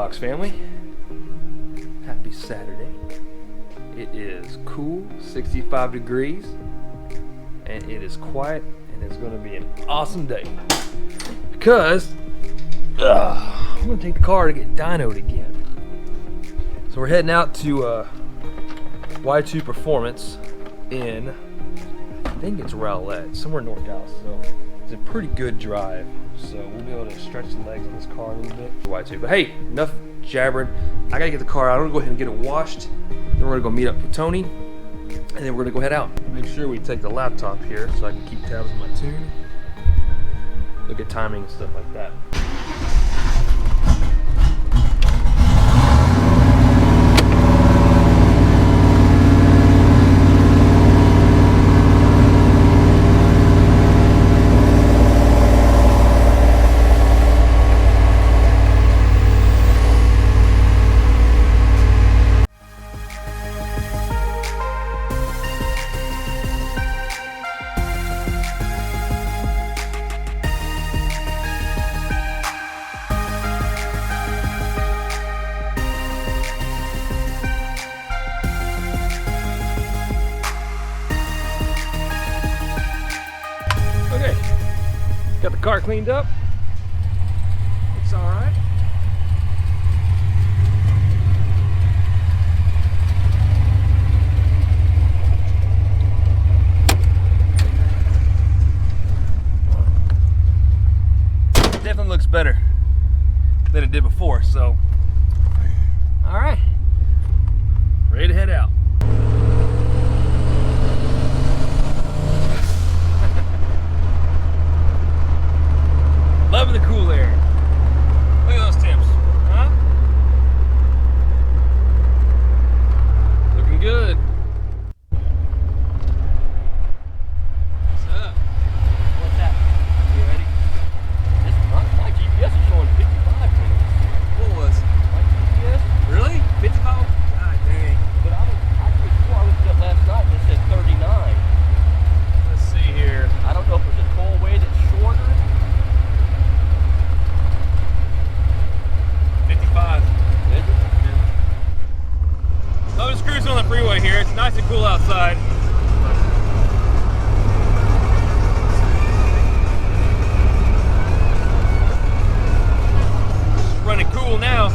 Fox family, happy Saturday. It is cool, 65 degrees, and it is quiet, and it's going to be an awesome day because I'm going to take the car to get dynoed again. So we're heading out to Y2 Performance in, I think it's Rowlett, somewhere north Dallas. So it's a pretty good drive. So we'll be able to stretch the legs on this car a little bit. Y2. But hey, enough jabbering. I gotta get the car out. I'm gonna go ahead and get it washed. Then we're gonna go meet up with Tony, and then we're gonna go head out. Make sure we take the laptop here so I can keep tabs on my tune. Look at timing and stuff like that. Okay, got the car cleaned up. It's all right. Definitely looks better than it did before, so all right, ready to head out. Loving the cool air. Look at those temps, huh? Looking good. What's up? What's that? You ready? My GPS is showing 55 minutes. What was? My GPS? Really? 55? God dang. But I could swear I looked up last night and it said 39. Let's see here. I don't know if there's a tollway that's shorter. 55. Is it? So I'm just cruising on the freeway here. It's nice and cool outside. It's running cool now.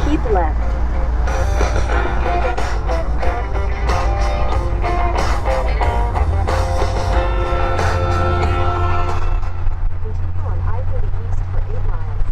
Keep left. Continue on I-30 east for 8 miles.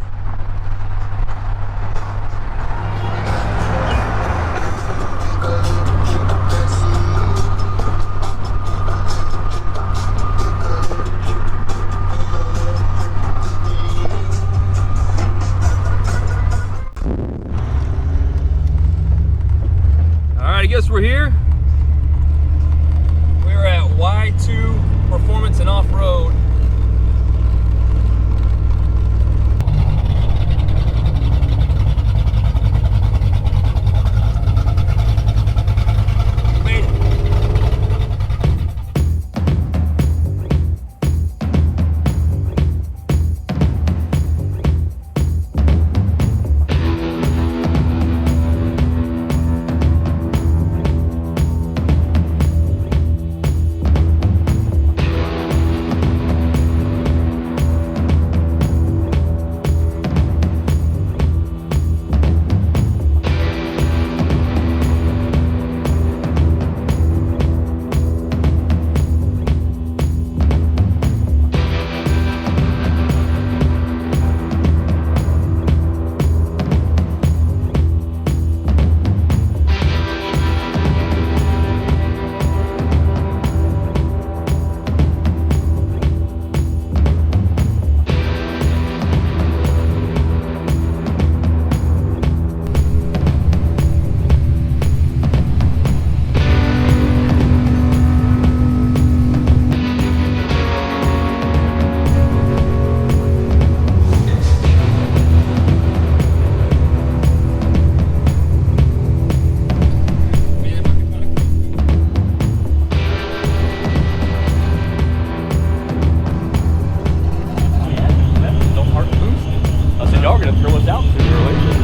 us out sooner or later.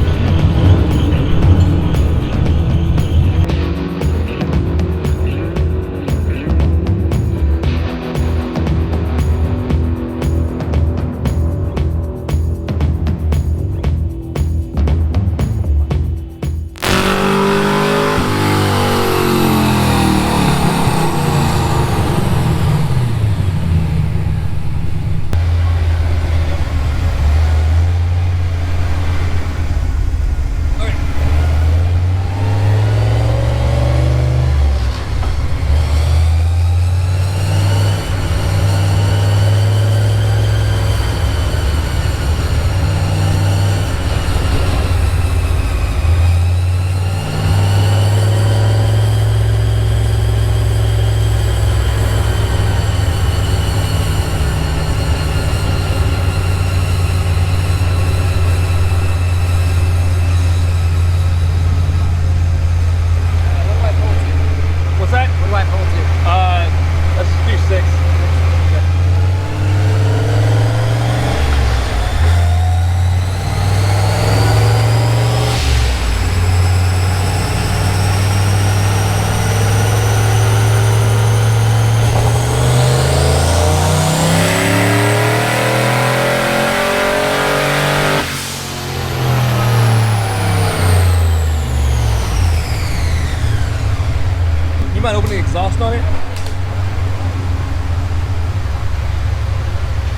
Mind opening exhaust on it?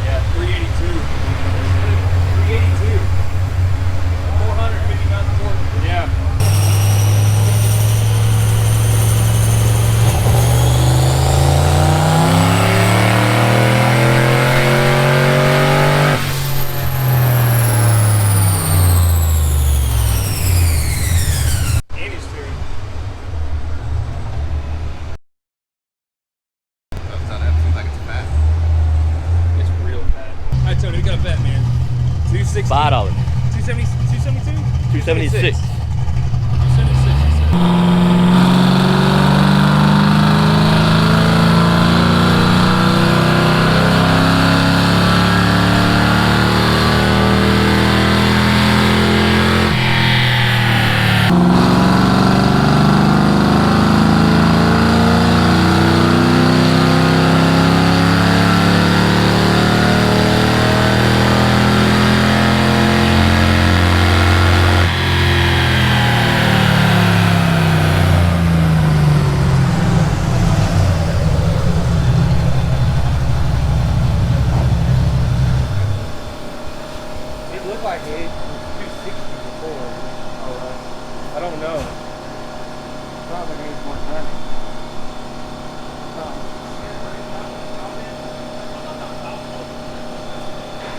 Yeah, 382. 382. 450 pounds of torque. Yeah. Tony, we got a bet, man. 260. $5. 270, 272? 276. 276. Like it was 260 before. I don't know. Probably needs more time.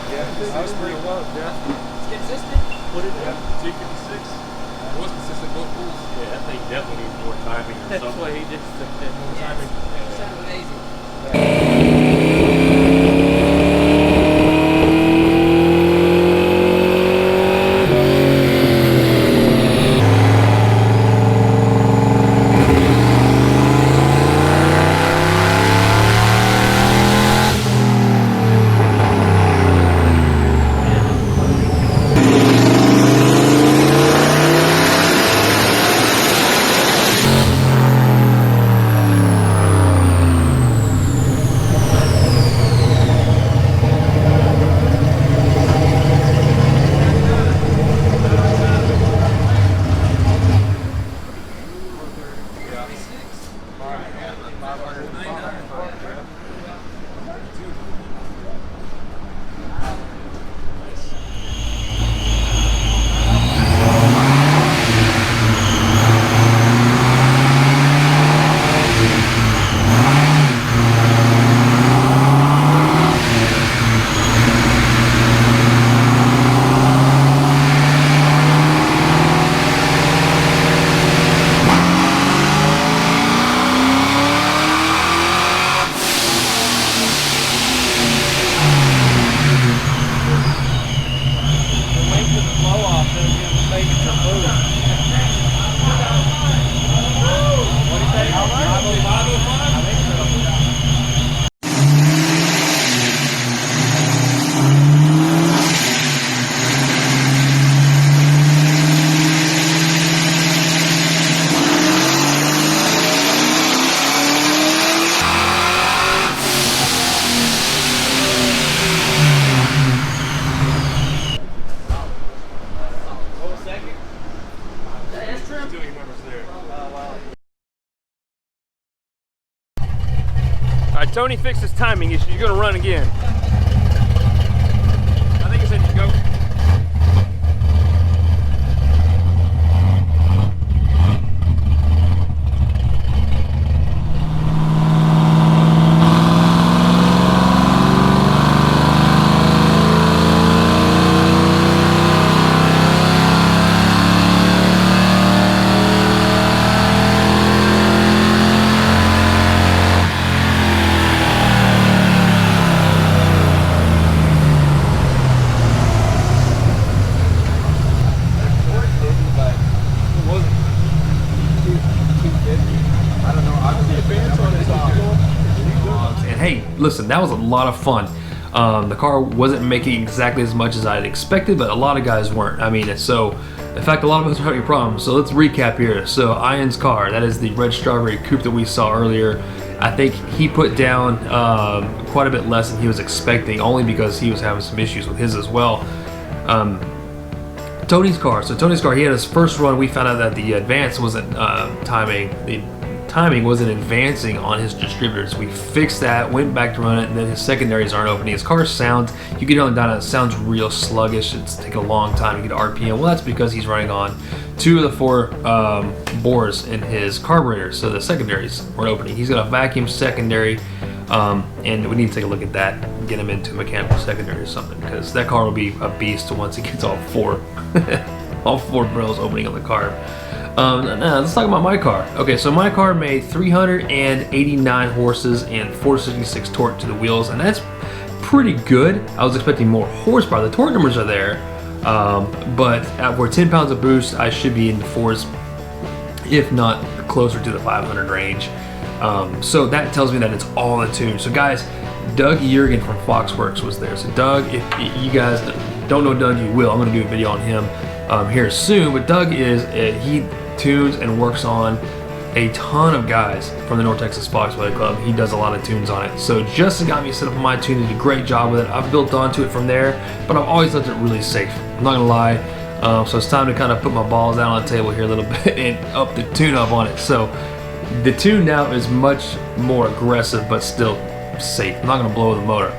Yeah, I was pretty close, yeah. It's consistent. What did it have? 256? It was consistent both pools. Yeah, that thing definitely needs more timing or That's something. why he just said more timing. It sounded amazing. Tony fixed his timing issue. You're gonna run again. I think he said you go. Hey, listen, that was a lot of fun. The car wasn't making exactly as much as I'd expected, but a lot of guys weren't. I mean, so in fact, a lot of us were having problems. So let's recap here. So Ian's car, that is the red strawberry coupe that we saw earlier. I think he put down quite a bit less than he was expecting, only because he was having some issues with his as well. Tony's car. So Tony's car, he had his first run. We found out that the advance wasn't timing. The timing wasn't advancing on his distributors. We fixed that, went back to run it, and then his secondaries aren't opening. His car sounds, you can hear on the dyno, it sounds real sluggish. It's taking a long time to get RPM. Well, that's because he's running on 2 of the 4 bores in his carburetor, so the secondaries weren't opening. He's got a vacuum secondary, and we need to take a look at that and get him into mechanical secondary or something, because that car will be a beast once he gets all 4 all 4 barrels opening on the carb. Now let's talk about my car. Okay, so my car made 389 horses and 466 torque to the wheels, and that's pretty good. I was expecting more horsepower. The torque numbers are there, but for 10 pounds of boost, I should be in the 4s, if not closer to the 500 range. So that tells me that it's all in tune. So guys, Doug Yergin from Foxworks was there. So Doug, if you guys don't know Doug, you will. I'm going to do a video on him here soon. But Doug is he tunes and works on a ton of guys from the North Texas Foxway Club. He does a lot of tunes on it. So Justin got me set up on my tune. He did a great job with it. I've built onto it from there, but I've always left it really safe. I'm not gonna lie. So it's time to kind of put my balls out on the table here a little bit and up the tune up on it. So the tune now is much more aggressive, but still safe. I'm not gonna blow the motor.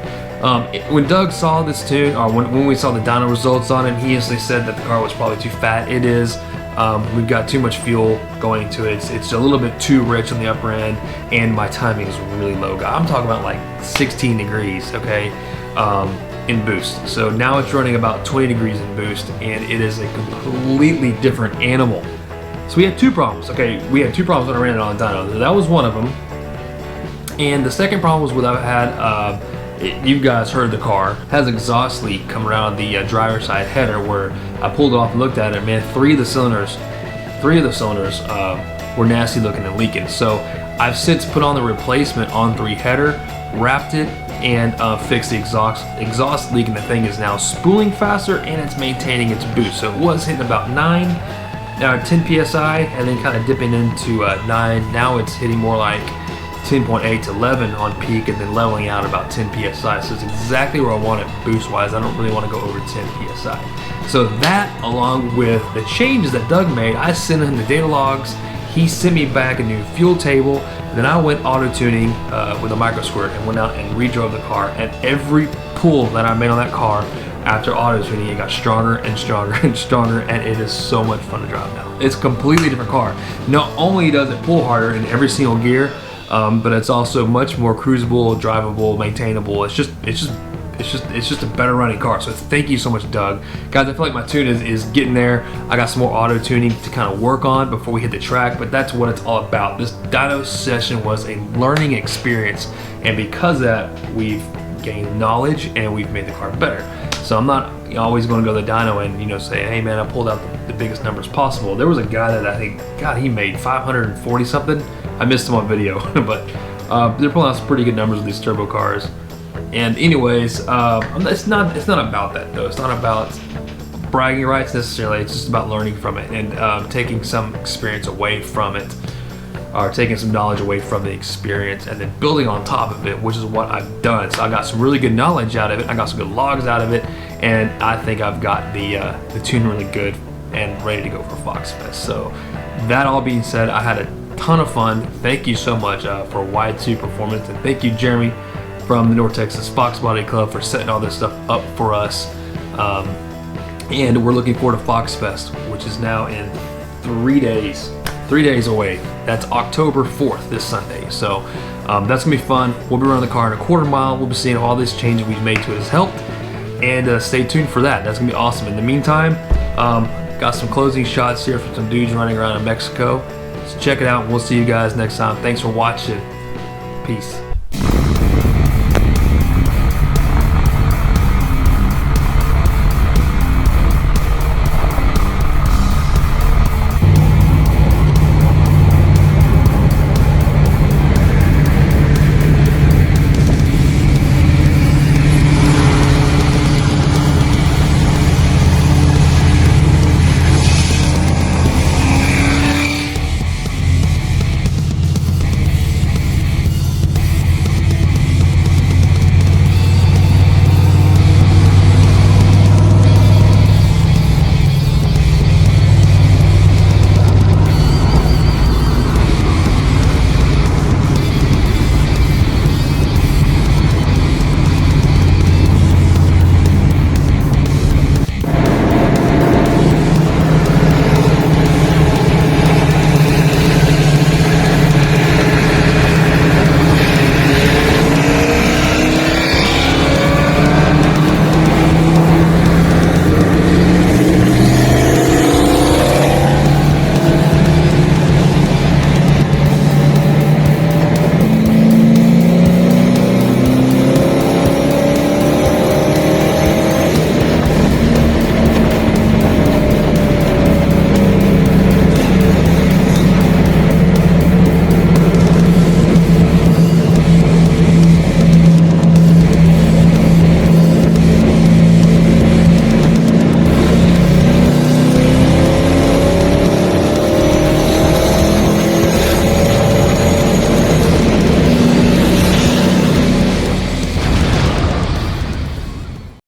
When Doug saw this tune, or when we saw the dyno results on it, he instantly said that the car was probably too fat. It is. We've got too much fuel going to it. It's a little bit too rich on the upper end, and my timing is really low. I'm talking about like 16 degrees, okay, in boost. So now it's running about 20 degrees in boost, and it is a completely different animal. So we had 2 problems. Okay, we had 2 problems when I ran it on dyno. That was one of them, and the second problem was what I had. You guys heard the car has exhaust leak come around the driver's side header, where I pulled it off and looked at it. Man, 3 of the cylinders were nasty looking and leaking. So I've since put on the replacement on 3 header, wrapped it, and fixed the exhaust leak, and the thing is now spooling faster and it's maintaining its boost. So it was hitting about 10 psi, and then kind of dipping into 9. Now it's hitting more like 10.8 to 11 on peak, and then leveling out about 10 psi. So it's exactly where I want it boost wise. I don't really want to go over 10 psi. So that, along with the changes that Doug made, I sent him the data logs. He sent me back a new fuel table. Then I went auto tuning with a micro squirt and went out and redrove the car. And every pull that I made on that car after auto tuning, it got stronger and stronger and stronger, and it is so much fun to drive now. It's a completely different car. Not only does it pull harder in every single gear, but it's also much more cruisable, drivable, maintainable. It's just a better running car. So thank you so much, Doug. Guys, I feel like my tune is getting there. I got some more auto tuning to kind of work on before we hit the track, but that's what it's all about. This dyno session was a learning experience, and because of that, we've gained knowledge and we've made the car better. So I'm not always going to go to the dyno and say, hey man, I pulled out the biggest numbers possible. There was a guy that I think, God, he made 540 something. I missed him on video, but they're pulling out some pretty good numbers with these turbo cars. And anyways, it's not about that though. It's not about bragging rights necessarily. It's just about learning from it and taking some experience away from it, or taking some knowledge away from the experience and then building on top of it, which is what I've done. So I got some really good knowledge out of it. I got some good logs out of it, and I think I've got the tune really good and ready to go for Fox Fest. So that all being said, I had a ton of fun. Thank you so much for Y2 Performance, and thank you, Jeremy, from the North Texas Fox Body Club, for setting all this stuff up for us. And we're looking forward to Fox Fest, which is now in 3 days. 3 days away. That's October 4th, this Sunday. So that's gonna be fun. We'll be running the car in a quarter mile. We'll be seeing all this change that we've made to it has helped. And stay tuned for that. That's gonna be awesome. In the meantime, got some closing shots here from some dudes running around in Mexico. So check it out. We'll see you guys next time. Thanks for watching. Peace.